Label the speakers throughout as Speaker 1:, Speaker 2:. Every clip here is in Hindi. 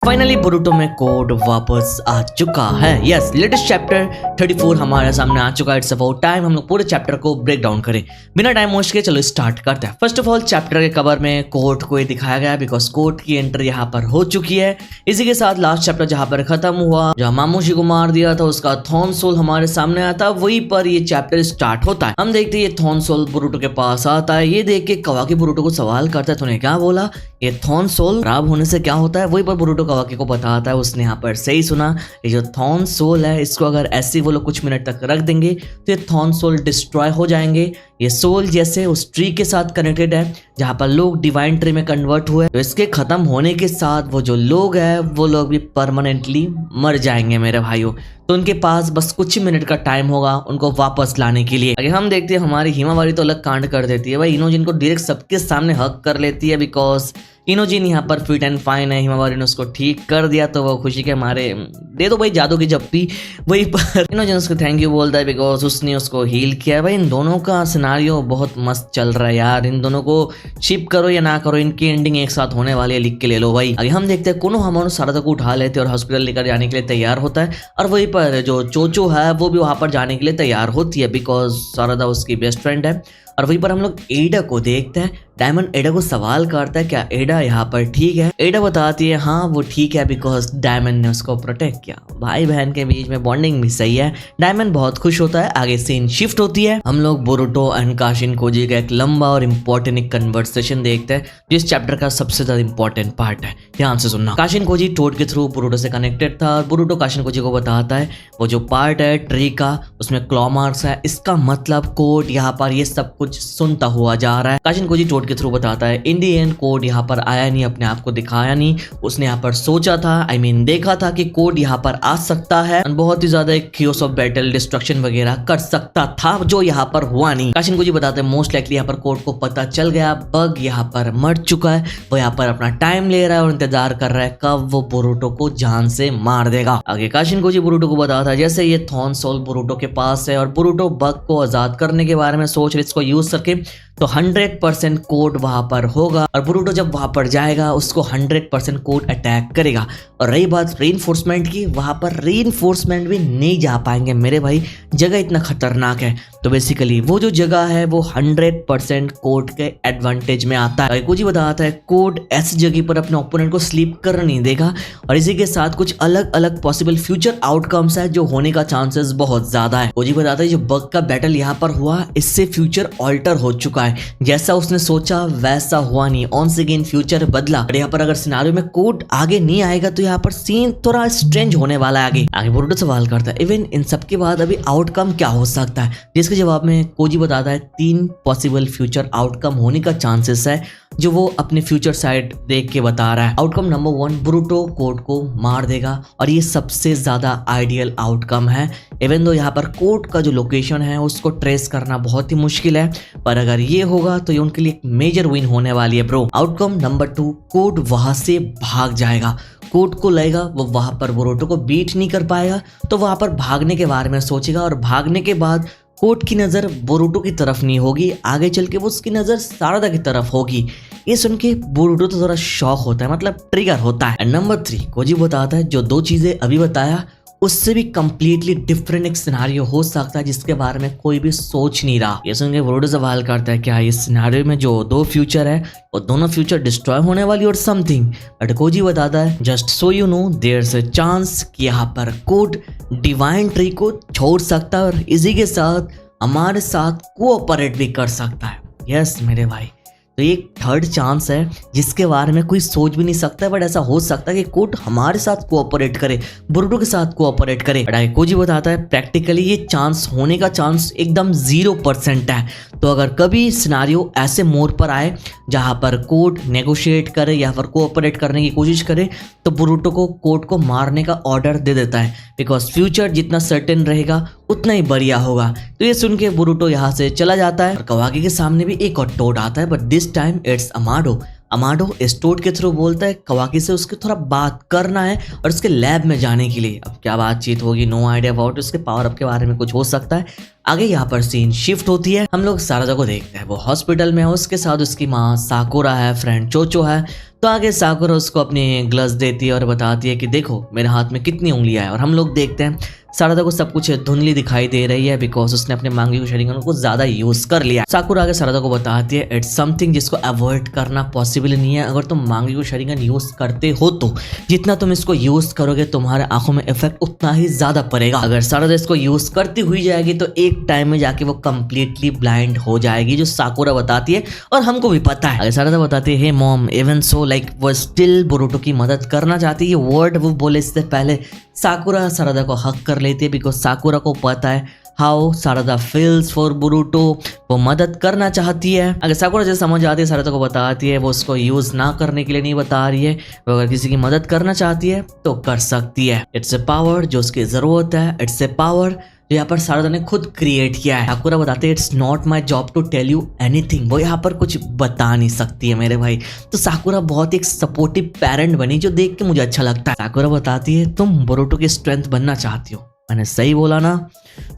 Speaker 1: फाइनली बोरुटो में कोड वापस आ चुका है। यस, लेटेस्ट चैप्टर 34 हमारे सामने आ चुका है। इट्स अबाउट टाइम हम लोग पूरे चैप्टर को ब्रेक डाउन करें। बिना टाइम वेस्ट के चलो स्टार्ट करते हैं। फर्स्ट ऑफ ऑल चैप्टर के कवर में कोर्ट को दिखाया गया बिकॉज कोर्ट की एंट्री यहाँ पर हो चुकी है। इसी के साथ लास्ट चैप्टर जहाँ पर खत्म हुआ, जहाँ मामूशी को मार दिया था, उसका थॉर्न सोल हमारे सामने आता, वहीं पर ये चैप्टर स्टार्ट होता है। हम देखते हैं ये थॉर्न सोल बोरुटो के पास आता है। ये देख के कवाकी बोरुटो को सवाल करता है, तूने क्या बोला? ये थॉर्न सोल खराब होने से क्या होता है? वहीं पर बोरुटो कवाकी को बताता है, उसने यहाँ पर सही सुना। ये जो थॉर्न सोल है, इसको अगर ऐसे वो लोग कुछ मिनट तक रख देंगे तो ये थॉर्न सोल डिस्ट्रॉय हो जाएंगे। ये सोल जैसे उस ट्री के साथ कनेक्टेड है जहाँ पर लोग डिवाइन ट्री में कन्वर्ट हुए, तो इसके खत्म होने के साथ वो जो लोग हैं वो लोग भी परमानेंटली मर जाएंगे मेरे भाइयों। तो उनके पास बस कुछ ही मिनट का टाइम होगा उनको वापस लाने के लिए। अगर हम देखते हैं हमारी हिमावारी तो अलग कांड कर देती है भाई। इनोजिन को डायरेक्ट सबके सामने हक कर लेती है बिकॉज इनोजिन यहाँ पर फिट एंड फाइन है। हिमावारी ने उसको ठीक कर दिया तो वो खुशी के मारे दे दो भाई जादू की जप्पी। वहीं पर इनोजिन उसको थैंक यू बोलता है बिकॉज उसने उसको हील किया है। भाई इन दोनों का सिनारियो बहुत मस्त चल रहा है यार। इन दोनों को शिप करो या ना करो, इनकी एंडिंग एक साथ होने वाली है, लिख के ले लो भाई। आगे हम देखते हैं कोनो हमारो सारदा को उठा लेते हैं और हॉस्पिटल लेकर जाने के लिए तैयार होता है। और वहीं पर जो चोचो है वो भी वहां पर जाने के लिए तैयार होती है बिकॉज सारदा उसकी बेस्ट फ्रेंड है। और वहीं पर हम लोग एडा को देखते हैं। डायमंड एडा को सवाल करता है क्या एडा यहाँ पर ठीक है? एडा बताती है हाँ वो ठीक है बिकॉज डायमंड ने उसको प्रोटेक्ट किया। भाई बहन के बीच में बॉन्डिंग भी सही है। डायमंड बहुत खुश होता है। आगे सीन शिफ्ट होती है। हम लोग बोरुटो एंड काशिन कोजी का एक लंबा और इम्पोर्टेंट एक कन्वर्सेशन देखते हैं जिस चैप्टर का सबसे ज्यादा इंपॉर्टेंट पार्ट है। ध्यान से सुनना। काशिन कोजी टोड के थ्रू बोरुटो से कनेक्टेड था और बोरुटो काशिन कोजी को बताता है वो जो पार्ट है ट्री का उसमें क्लॉ मार्क्स है, इसका मतलब कोड यहाँ पर ये सब कुछ सुनता हुआ जा रहा है। काशिन कोजी टोड के थ्रू बताता है इन दी एंड कोड यहाँ पर आया नहीं, अपने आप को दिखाया नहीं। उसने यहाँ पर सोचा था, देखा था कि कोड यहाँ पर आ सकता है, बहुत ही ज्यादा एक क्योस ऑफ बैटल डिस्ट्रक्शन वगैरह कर सकता था जो यहाँ पर हुआ नहीं। काशिन कोजी बताते हैं मोस्ट लाइकली यहाँ पर कोड को पता चल गया, बग यहाँ पर मर चुका है। वो यहाँ पर अपना टाइम ले रहा है और इंतजार कर रहा है कब वो बोरुटो को जान से मार देगा। आगे काशिन कोजी बोरुटो को बताता है जैसे ये थॉर्न सोल बोरुटो के पास है और बोरुटो बग को आजाद करने के बारे में सोच रहे, इसको यूज करके तो 100% कोड वहां पर होगा और बोरुटो जब वहां पर जाएगा उसको 100% कोड अटैक करेगा। और रही बात रीइंफोर्समेंट की, वहां पर रीइंफोर्समेंट भी नहीं जा पाएंगे मेरे भाई, जगह इतना खतरनाक है। तो बेसिकली वो जो जगह है वो 100% कोड के एडवांटेज में आता है। कुछ ही बताता है कोड ऐसी जगह पर अपने ओपोनेंट को स्लीप कर नहीं देगा और इसी के साथ कुछ अलग अलग पॉसिबल फ्यूचर आउटकम्स है जो होने का चांसेस बहुत ज्यादा है। कोजी बताता है जो बग का बैटल यहाँ पर हुआ इससे फ्यूचर ऑल्टर हो चुका है। जैसा उसने सोचा वैसा हुआ नहीं, ऑन सेकेंड फ्यूचर बदला। और यहाँ पर अगर सिनारियो में कोड आगे नहीं आएगा तो यहाँ पर सीन थोड़ा स्ट्रेंज होने वाला है। आगे बोरुटो सवाल करता है इवन इन सब के बाद अभी आउटकम क्या हो सकता है, जिसके जवाब में कोजी बताता है 3 पॉसिबल फ्यूचर आउटकम होने का चांसेस है जो वो अपने फ्यूचर साइड देख के बता रहा है। आउटकम नंबर 1, बोरुटो कोड को मार देगा और ये सबसे ज्यादा आइडियल आउटकम है। इवन दो यहाँ पर कोड का जो लोकेशन है उसको ट्रेस करना बहुत ही मुश्किल है, पर अगर ये होगा तो ये उनके लिए एक मेजर विन होने वाली है ब्रो। आउटकम नंबर 2, कोड वहां से भाग जाएगा। कोड को लेगा वो वहां पर बोरुटो को बीट नहीं कर पाएगा तो वहां पर भागने के बारे में सोचेगा और भागने के बाद कोड की नजर बोरुटो की तरफ नहीं होगी, आगे चल के वो उसकी नजर सारदा की तरफ होगी। ये सुन के बोरुटो तो थोड़ा शॉक होता है, मतलब ट्रिगर होता है। नंबर 3, कोजी बताता है जो 2 चीजें अभी बताया उससे भी कंप्लीटली डिफरेंट एक सिनारियो हो सकता है जिसके बारे में कोई भी सोच नहीं रहा। ये सुन के बोरुटो सवाल करता है क्या इस सिनारियो में जो 2 फ्यूचर है वो दोनों फ्यूचर डिस्ट्रॉय होने वाली और समथिंग। बट कोजी बताता है just so you know there is a chance कि यहाँ पर कोड डिवाइन ट्री को छोड़ सकता है और इसी के साथ हमारे साथ कोऑपरेट भी कर सकता है। यस मेरे भाई, तो ये 3rd चांस है जिसके बारे में कोई सोच भी नहीं सकता है, बट ऐसा हो सकता है कि कोड हमारे साथ कोऑपरेट करे, बोरुटो के साथ कोऑपरेट करे। बट कोजी बताता है प्रैक्टिकली ये चांस होने का चांस एकदम 0% है। तो अगर कभी सिनारियो ऐसे मोड़ पर आए जहां पर कोड नेगोशिएट करे या फिर कोऑपरेट करने की कोशिश करे तो बोरुटो को कोड को मारने का ऑर्डर दे देता है बिकॉज फ्यूचर जितना सर्टेन रहेगा उतना ही बढ़िया होगा। तो ये सुन के बोरुटो यहाँ से चला जाता है और कवाकी के सामने भी एक और टोड आता है, but this time it's Amado. Amado इस टोड के थ्रू बोलता है कवाकी से उसके थोड़ा बात करना है और उसके लैब में जाने के लिए। अब क्या बातचीत होगी, नो आइडिया अबाउट उसके पावर अप के बारे में कुछ हो सकता है। आगे यहाँ पर सीन शिफ्ट होती है, हम लोग सारदा को देखते हैं, वो हॉस्पिटल में है, उसके साथ उसकी माँ साकुरा है, फ्रेंड चोचो है। तो आगे साकुरा उसको अपनी ग्लव्स देती है और बताती है कि देखो मेरे हाथ में कितनी उंगलियां हैं। और हम लोग देखते हैं सारदा को सब कुछ धुंधली दिखाई दे रही है बिकॉज उसने अपने मांगी शरीर को ज्यादा यूज कर लिया। साकुरा आगे सारदा को बताती है इट्स समथिंग जिसको अवॉइड करना पॉसिबल नहीं है। अगर तुम मांगी शरीर यूज करते हो तो जितना तुम इसको यूज करोगे तुम्हारे आंखों में इफेक्ट उतना ही ज्यादा पड़ेगा। अगर सारदा इसको यूज करती हुई जाएगी तो एक टाइम में जाके वो कंप्लीटली ब्लाइंड हो जाएगी, जो साकुरा बताती है और हमको भी पता है। अगर सारदा बताती है हे मॉम इवन सो लाइक वो स्टिल बोरुटो की मदद करना चाहती है। वर्ड वो बोले इससे पहले साकुरा सारदा को हक कर लेती है बिकॉज साकुरा को पता है how Sarada feels for Boruto. वो मदद करना चाहती है। अगर साकुरा जैसे समझ आती है सारदा को बताती है वो उसको यूज ना करने के लिए नहीं बता रही है। वो अगर किसी की मदद करना चाहती है तो कर सकती है। इट्स ए पावर जो उसकी जरूरत है। इट्स ए पावर जो यहाँ पर सारदा ने खुद क्रिएट किया है। साकुरा बताते हैं it's not my job to tell you anything. वो यहाँ पर कुछ बता नहीं सकती है मेरे भाई। तो साकुरा बहुत एक सपोर्टिव पेरेंट बनी जो देख के मुझे अच्छा लगता है। साकुरा बताती है तुम बोरुटो की स्ट्रेंथ बनना चाहती हो। मैंने सही बोला ना।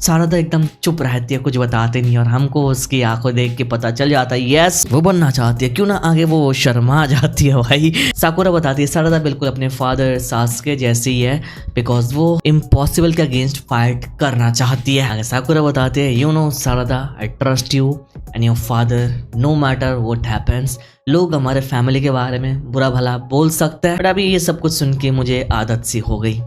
Speaker 1: सारदा एकदम चुप रहती है, कुछ बताते नहीं और हमको उसकी आंखों देख के पता चल जाता है यस वो बनना चाहती है। क्यों ना आगे वो शर्मा जाती है भाई। साकुरा बताती है सारदा बिल्कुल अपने फादर सासके जैसे ही है बिकॉज वो इम्पॉसिबल के अगेंस्ट फाइट करना चाहती है। आगे साकुरा बताते हैं you know Sarada I trust you and your father no matter what happens. लोग हमारे फैमिली के बारे में बुरा भला बोल सकते हैं बट अभी ये सब कुछ सुन के मुझे आदत सी हो गई।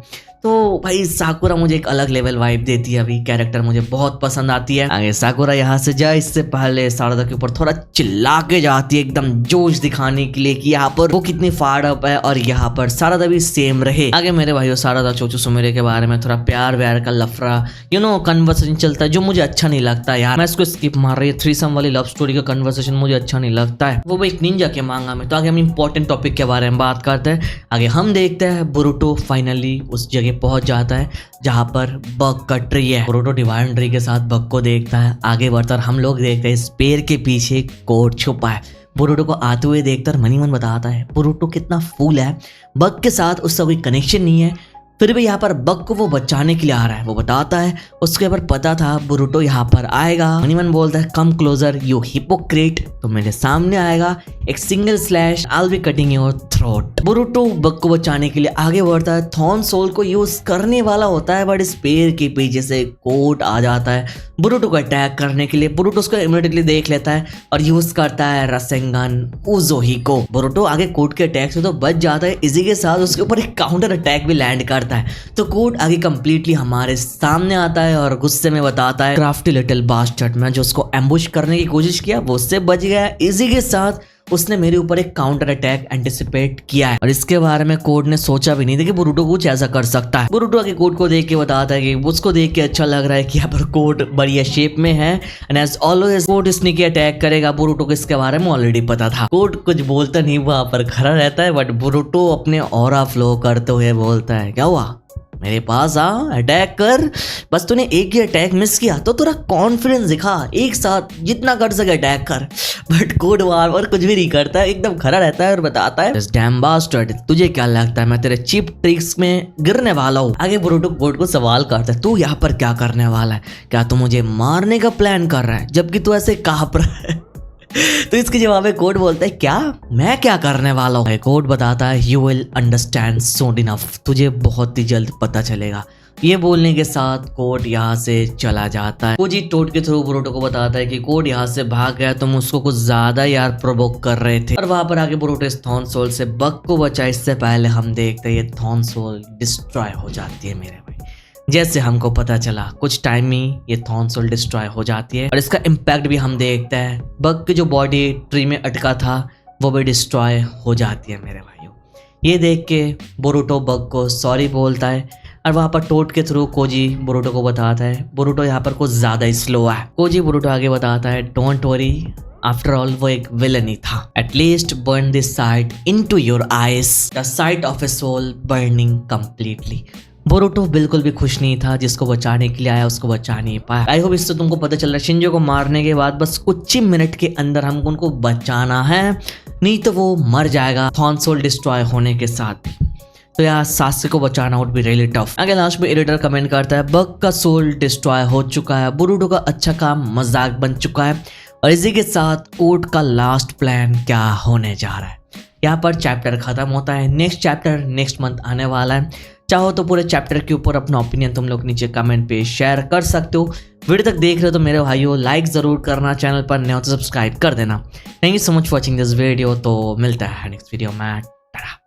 Speaker 1: तो भाई साकुरा मुझे एक अलग लेवल वाइब देती है। अभी कैरेक्टर मुझे बहुत पसंद आती है। आगे साकुरा यहाँ से जाए इससे पहले सारदा के ऊपर थोड़ा चिल्ला के जाती है एकदम जोश दिखाने के लिए कि यहाँ पर वो कितनी फाड़ अप है और यहाँ पर सारदा भी सेम रहे। आगे मेरे भाइयों सारदा चोचू सुमेरे के बारे में थोड़ा प्यार व्यार का लफड़ा कन्वर्सेशन चलता है जो मुझे अच्छा नहीं लगता यार। मैं इसको स्किप मार रही है। थ्रीसम वाली लव स्टोरी का कन्वर्सेशन मुझे अच्छा नहीं लगता है। वो भी एक निंजा के मांगा में। तो आगे हम इंपॉर्टेंट टॉपिक के बारे में बात करते हैं। आगे हम देखते हैं बोरुटो फाइनली उस जगह पहुंच जाता है जहां पर बग का ट्री है। बोरुटो डिवाइन ट्री के साथ बग को देखता है। आगे बढ़कर हम लोग देखते हैं इस पेड़ के पीछे कोड छुपा है। बोरुटो को आते हुए देखकर मनी मन बताता है बोरुटो कितना फूल है। बग के साथ उसका कोई कनेक्शन नहीं है फिर भी यहाँ पर बग को वो बचाने के लिए आ रहा है। वो बताता है उसके ऊपर पता था बोरुटो यहाँ पर आएगा। मनीमन बोलता है कम क्लोजर यू हिपोक्रेट। तो मेरे सामने आएगा एक single slash I will be cutting your throat. Boruto bug को बचाने के लिए आगे बढ़ता है। थॉर्न सोल को यूज करने वाला होता है बट इस पेड़ के पीछे से कोट आ जाता है बोरुटो को अटैक करने के लिए। बोरुटो उसको इमीडिएटली देख लेता है और यूज करता है रसेंगन उजोही को। बोरुटो आगे कोट के अटैक से तो बच जाता है। इसी के साथ उसके ऊपर एक काउंटर अटैक भी लैंड करता है। तो कोड आगे कंप्लीटली हमारे सामने आता है और गुस्से में बताता है क्राफ्टी लिटिल बास्टर्ड। मैं जो उसको एम्बुश करने की कोशिश किया वो उससे बच गया। इसी के साथ उसने मेरे ऊपर एक काउंटर अटैक एंटिसिपेट किया है और इसके बारे में कोड ने सोचा भी नहीं था कि बोरुटो कुछ ऐसा कर सकता है। बोरुटो आगे कोड को देख के बताता है कि उसको देख के अच्छा लग रहा है कि यहाँ पर कोड बढ़िया शेप में है and as always Code sneaky attack करेगा। बोरुटो को इसके बारे में ऑलरेडी पता था। कोड कुछ बोलता नहीं वहां पर खड़ा रहता है बट बोरुटो अपने ऑरा फ्लो करते हुए बोलता है क्या हुआ मेरे पास आ अटैक कर। बस तूने एक ही अटैक मिस किया तो थोड़ा कॉन्फिडेंस दिखा। एक साथ जितना कर सके अटैक कर। बट कोड वार कुछ भी नहीं करता है एकदम खड़ा रहता है और बताता है डैम बास्टर्ड तुझे क्या लगता है मैं तेरे चीप ट्रिक्स में गिरने वाला हूँ। आगे बोरुटो कोड को सवाल करता है तू यहाँ पर क्या करने वाला है। क्या तू मुझे मारने का प्लान कर रहा है जबकि तू ऐसे कांप रहा है। तो इसके जवाब में कोड बोलता है क्या मैं क्या करने वाला हूँ। कोड बताता है you will understand soon enough तुझे बहुत ही जल्द पता चलेगा। ये बोलने के साथ कोड यहाँ से चला जाता है। कोजी टोट के थ्रू बोरुटो को बताता है कि कोड यहाँ से भाग गया तुम उसको कुछ ज्यादा यार प्रोवोक कर रहे थे। और वहां पर आगे बोरुटो इस थॉर्न सोल से बग को बचा। इससे पहले हम देखते हैं ये थॉर्न सोल डिस्ट्रॉय हो जाती है मेरे भाई। जैसे हमको पता चला कुछ टाइम में ये थॉर्न सोल डिस्ट्रॉय हो जाती है और इसका इम्पैक्ट भी हम देखते हैं। बग की जो बॉडी ट्री में अटका था वो भी डिस्ट्रॉय हो जाती है मेरे भाइयों। ये देख के बोरुटो बग को सॉरी बोलता है और वहां पर टोट के थ्रू कोजी बोरुटो को बताता है बोरुटो यहाँ पर कुछ ज्यादा स्लो है। कोजी बोरुटो आगे बताता है डोंट वरी आफ्टर ऑल वो एक विलन ही था। At least burn this sight into your eyes the sight of a soul burning completely. Boruto बिल्कुल भी खुश नहीं था। जिसको बचाने के लिए आया उसको बचा नहीं पाया। आई होप इससे तुमको पता चल रहा है शिंजो को मारने के बाद बस कुछ ही मिनट के अंदर हमको उनको बचाना है नहीं तो वो मर जाएगा थॉर्न सोल डिस्ट्रॉय होने के साथ। तो यार सासे को बचाना वुड बी रियली टफ। आगे लास्ट में एडिटर कमेंट करता है बग का सोल डिस्ट्रॉय हो चुका है। बोरुटो का अच्छा काम मजाक बन चुका है और इसी के साथ कोड का लास्ट प्लान क्या होने जा रहा है। यहाँ पर चैप्टर खत्म होता है। नेक्स्ट चैप्टर नेक्स्ट मंथ आने वाला है। चाहो तो पूरे चैप्टर के ऊपर अपना ओपिनियन तुम लोग नीचे कमेंट पे शेयर कर सकते हो। वीडियो तक देख रहे हो तो मेरे भाइयों लाइक ज़रूर करना, चैनल पर नए हो तो सब्सक्राइब कर देना। Thank you so much for watching this video. तो मिलता है नेक्स्ट वीडियो में। टाटा।